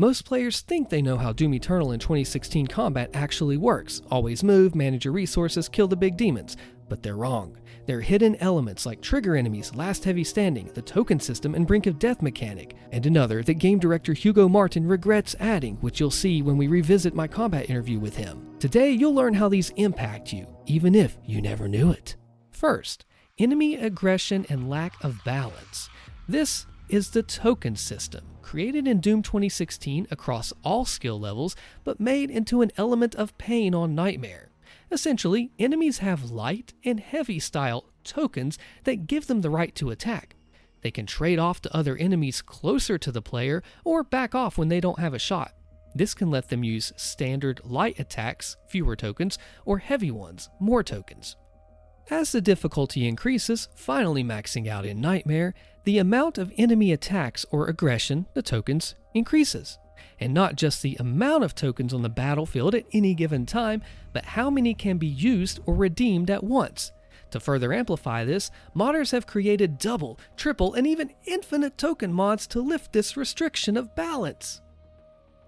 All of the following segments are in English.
Most players think they know how Doom Eternal in 2016 combat actually works. Always move, manage your resources, kill the big demons. But they're wrong. There are hidden elements like trigger enemies, last heavy standing, the token system, and brink of death mechanic, and another that game director Hugo Martin regrets adding, which you'll see when we revisit my combat interview with him. Today, you'll learn how these impact you, even if you never knew it. First, enemy aggression and lack of balance. This is the token system, created in Doom 2016 across all skill levels, but made into an element of pain on Nightmare. Essentially, enemies have light and heavy style tokens that give them the right to attack. They can trade off to other enemies closer to the player or back off when they don't have a shot. This can let them use standard light attacks, fewer tokens, or heavy ones, more tokens. As the difficulty increases, finally maxing out in Nightmare, the amount of enemy attacks or aggression, the tokens, increases. And not just the amount of tokens on the battlefield at any given time, but how many can be used or redeemed at once. To further amplify this, modders have created double, triple, and even infinite token mods to lift this restriction of balance.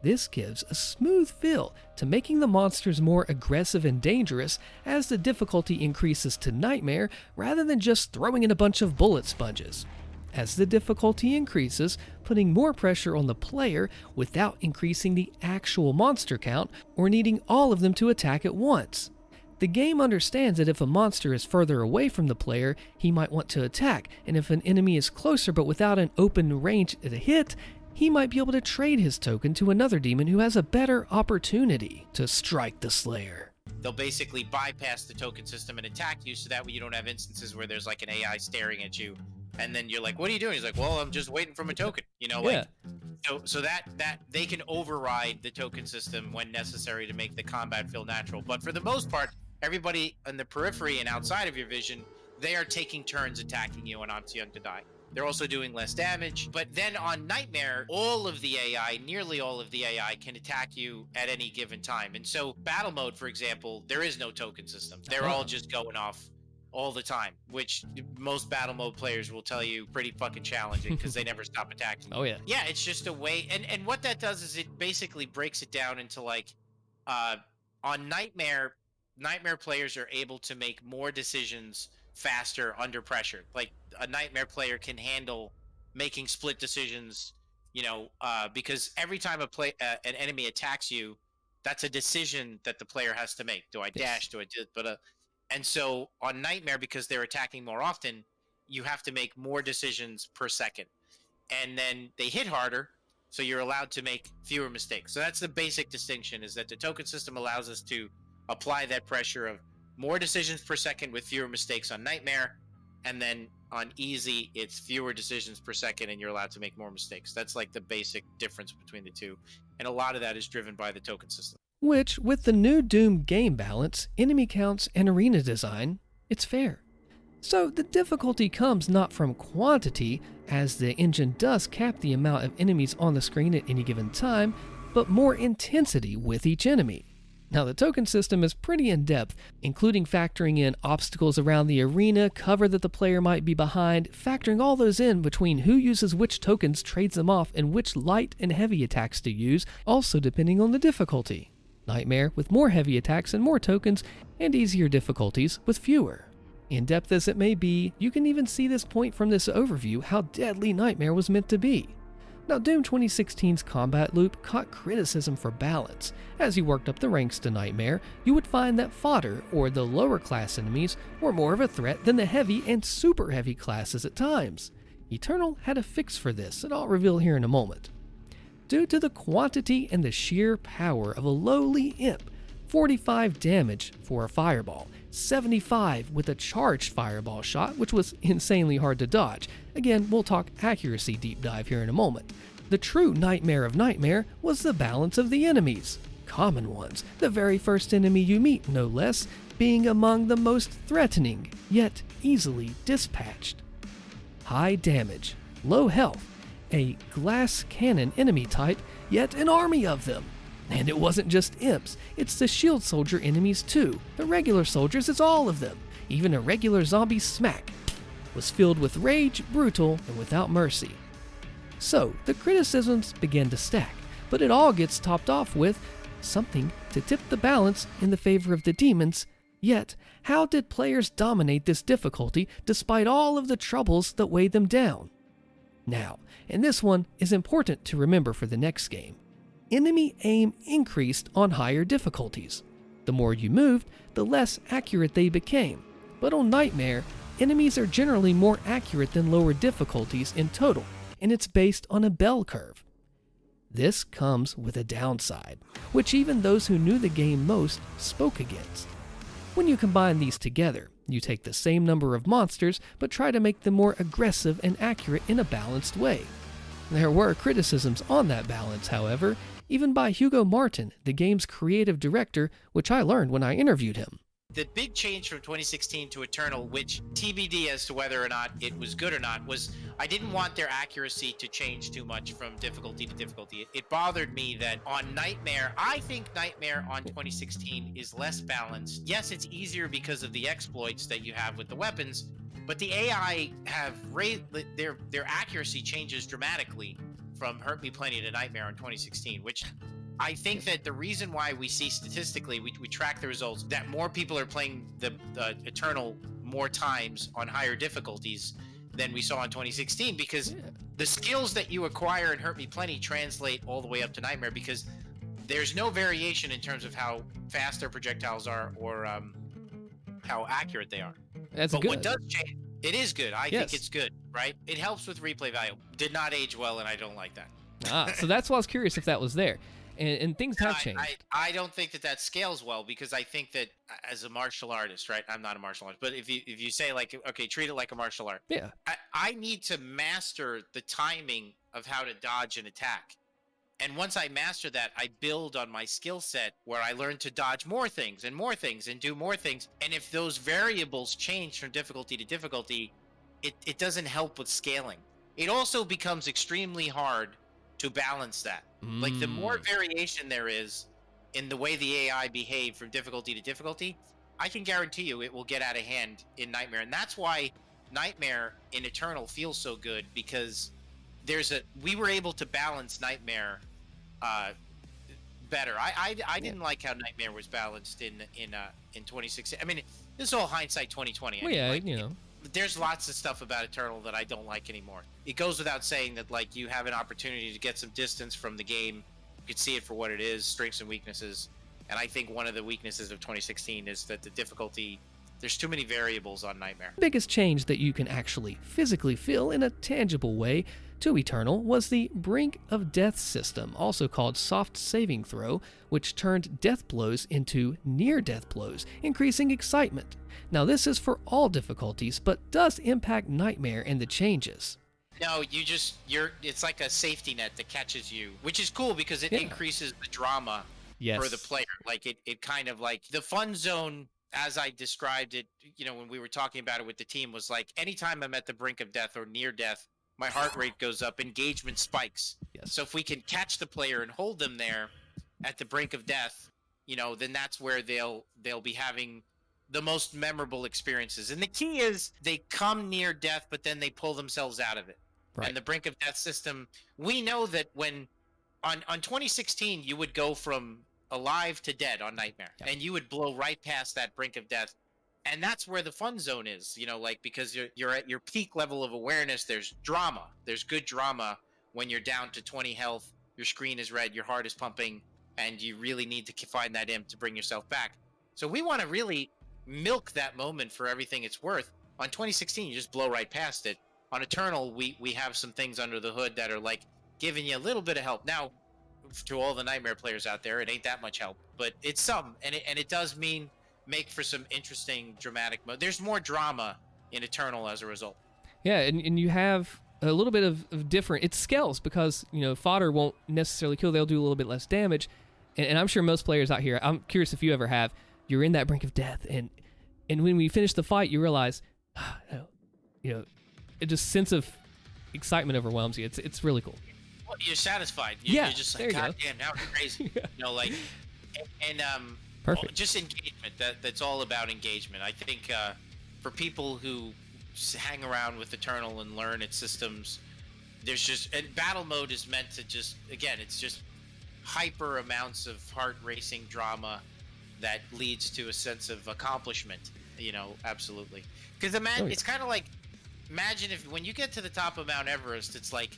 This gives a smooth feel to making the monsters more aggressive and dangerous as the difficulty increases to Nightmare rather than just throwing in a bunch of bullet sponges. As the difficulty increases, putting more pressure on the player without increasing the actual monster count or needing all of them to attack at once. The game understands that if a monster is further away from the player, he might want to attack, and if an enemy is closer but without an open range to hit, he might be able to trade his token to another demon who has a better opportunity to strike the Slayer. They'll basically bypass the token system and attack you, so that way you don't have instances where there's like an AI staring at you. And then you're like, what are you doing? He's like, well, I'm just waiting for my token, like, so that they can override the token system when necessary to make the combat feel natural. But for the most part, everybody in the periphery and outside of your vision, they are taking turns attacking you and onto you to die. They're also doing less damage. But then on Nightmare, all of the AI, nearly all of the AI can attack you at any given time. And so battle mode, for example, there is no token system. They're all just going off all the time, which most battle mode players will tell you pretty fucking challenging because they never stop attacking you. Oh yeah. Yeah, it's just a way, and what that does is it basically breaks it down into like, on Nightmare players are able to make more decisions faster under pressure. Like a Nightmare player can handle making split decisions, because every time an enemy attacks you, that's a decision that the player has to make. Do I dash? Do I do it? And so on Nightmare, because they're attacking more often, you have to make more decisions per second. And then they hit harder, so you're allowed to make fewer mistakes. So that's the basic distinction, is that the token system allows us to apply that pressure of more decisions per second with fewer mistakes on Nightmare. And then on Easy, it's fewer decisions per second and you're allowed to make more mistakes. That's like the basic difference between the two. And a lot of that is driven by the token system. Which, with the new Doom game balance, enemy counts, and arena design, it's fair. So the difficulty comes not from quantity, as the engine does cap the amount of enemies on the screen at any given time, but more intensity with each enemy. Now the token system is pretty in-depth, including factoring in obstacles around the arena, cover that the player might be behind, factoring all those in between who uses which tokens, trades them off, and which light and heavy attacks to use, also depending on the difficulty. Nightmare with more heavy attacks and more tokens, and easier difficulties with fewer. In-depth as it may be, you can even see this point from this overview how deadly Nightmare was meant to be. Now Doom 2016's combat loop caught criticism for balance. As you worked up the ranks to Nightmare, you would find that fodder, or the lower class enemies, were more of a threat than the heavy and super heavy classes at times. Eternal had a fix for this that I'll reveal here in a moment. Due to the quantity and the sheer power of a lowly imp, 45 damage for a fireball, 75 with a charged fireball shot, which was insanely hard to dodge. Again, we'll talk accuracy deep dive here in a moment. The true nightmare of Nightmare was the balance of the enemies. Common ones, the very first enemy you meet no less, being among the most threatening, yet easily dispatched. High damage, low health, a glass cannon enemy type, yet an army of them. And it wasn't just imps, it's the shield soldier enemies too. The regular soldiers, it's all of them. Even a regular zombie smack was filled with rage, brutal, and without mercy. So, the criticisms began to stack. But it all gets topped off with something to tip the balance in the favor of the demons. Yet, how did players dominate this difficulty despite all of the troubles that weighed them down? Now, and this one is important to remember for the next game, enemy aim increased on higher difficulties. The more you moved, the less accurate they became. But on Nightmare, enemies are generally more accurate than lower difficulties in total, and it's based on a bell curve. This comes with a downside, which even those who knew the game most spoke against. When you combine these together, you take the same number of monsters, but try to make them more aggressive and accurate in a balanced way. There were criticisms on that balance, however, even by Hugo Martin, the game's creative director, which I learned when I interviewed him. The big change from 2016 to Eternal, which TBD as to whether or not it was good or not, was I didn't want their accuracy to change too much from difficulty to difficulty. It bothered me that on Nightmare, I think Nightmare on 2016 is less balanced. Yes, it's easier because of the exploits that you have with the weapons, but the AI have raised their accuracy changes dramatically from Hurt Me Plenty to Nightmare on 2016, which I think that the reason why we see statistically, we track the results, that more people are playing the Eternal more times on higher difficulties than we saw in 2016, because the skills that you acquire in Hurt Me Plenty translate all the way up to Nightmare, because there's no variation in terms of how fast their projectiles are or how accurate they are. That's but good. What does change, it is good. I think it's good, right? It helps with replay value. Did not age well, and I don't like that. So that's why I was curious if that was there. And things have changed. I don't think that scales well, because I think that as a martial artist, right? I'm not a martial artist, but if you say like, okay, treat it like a martial art. Yeah. I need to master the timing of how to dodge an attack. And once I master that, I build on my skill set where I learn to dodge more things and do more things. And if those variables change from difficulty to difficulty, it doesn't help with scaling. It also becomes extremely hard to balance that. Like the more variation there is in the way the AI behave from difficulty to difficulty, I can guarantee you it will get out of hand in Nightmare. And that's why Nightmare in Eternal feels so good, because we were able to balance Nightmare better. I didn't like how Nightmare was balanced in 2016. I mean, this is all hindsight 2020. Well, yeah, There's lots of stuff about Eternal that I don't like anymore. It goes without saying that, like, you have an opportunity to get some distance from the game. You can see it for what it is, strengths and weaknesses. And I think one of the weaknesses of 2016 is that the difficulty, there's too many variables on Nightmare. The biggest change that you can actually physically feel in a tangible way to Eternal was the Brink of Death system, also called Soft Saving Throw, which turned death blows into near-death blows, increasing excitement. Now, this is for all difficulties, but does impact Nightmare and the changes. No, it's like a safety net that catches you, which is cool because it increases the drama for the player. Like it kind of like the fun zone, as I described it, when we were talking about it with the team, was like anytime I'm at the brink of death or near death, my heart rate goes up, engagement spikes. Yes. So if we can catch the player and hold them there at the brink of death, then that's where they'll be having the most memorable experiences. And the key is they come near death, but then they pull themselves out of it. Right. And the brink of death system, we know that when on 2016, you would go from alive to dead on Nightmare, and you would blow right past that brink of death. And that's where the fun zone is, because you're at your peak level of awareness. There's drama. There's good drama when you're down to 20 health, your screen is red, your heart is pumping, and you really need to find that imp to bring yourself back. So we want to really milk that moment for everything it's worth. On 2016, you just blow right past it. On Eternal, we have some things under the hood that are like giving you a little bit of help. Now, to all the Nightmare players out there, it ain't that much help, but it's some, and it does make for some interesting dramatic mode. There's more drama in Eternal as a result. Yeah, and you have a little bit of different, it scales because, fodder won't necessarily kill, they'll do a little bit less damage, and I'm sure most players out here, I'm curious if you ever have, you're in that brink of death, and when we finish the fight, you realize, it just sense of excitement overwhelms you. It's really cool. Well, you're satisfied. You're just like, God damn, now it's crazy. Perfect. Just engagement. That's all about engagement. I think for people who hang around with Eternal and learn its systems, and battle mode is meant to just, again, it's just hyper amounts of heart racing drama that leads to a sense of accomplishment. Absolutely. Because Oh it's yeah. kind of like, imagine if when you get to the top of Mount Everest, it's like,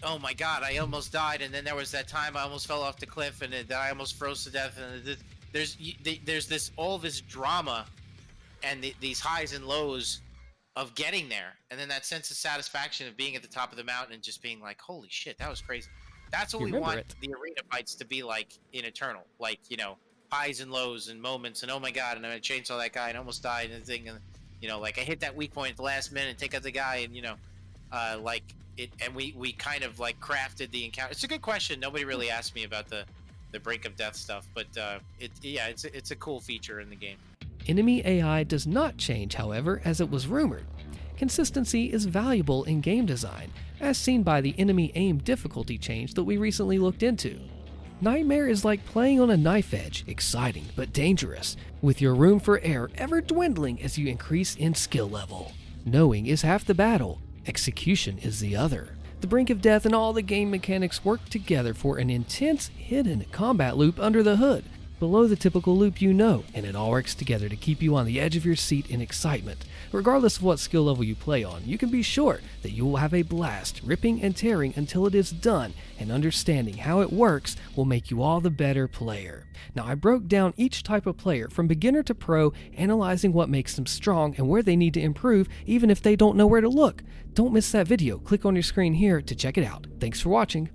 oh my God, I almost died, and then there was that time I almost fell off the cliff, and then I almost froze to death, and there's this all this drama and these highs and lows of getting there, and then that sense of satisfaction of being at the top of the mountain and just being like, holy shit, that was crazy. That's what You we remember want it. the arena fights to be like in Eternal, like, highs and lows and moments, and oh my God, and I chainsaw that guy and almost died and thing, and like I hit that weak point at the last minute, take out the guy, and like it, and we kind of like crafted the encounter. It's a good question. Nobody really asked me about the brink of death stuff, but it's a cool feature in the game. Enemy AI does not change, however, as it was rumored. Consistency is valuable in game design, as seen by the enemy aim difficulty change that we recently looked into. Nightmare is like playing on a knife edge, exciting but dangerous, with your room for error ever dwindling as you increase in skill level. Knowing is half the battle, execution is the other. The brink of death and all the game mechanics work together for an intense, hidden combat loop under the hood, below the typical loop and it all works together to keep you on the edge of your seat in excitement. Regardless of what skill level you play on, you can be sure that you will have a blast, ripping and tearing until it is done, and understanding how it works will make you all the better player. Now, I broke down each type of player from beginner to pro, analyzing what makes them strong and where they need to improve, even if they don't know where to look. Don't miss that video. Click on your screen here to check it out. Thanks for watching.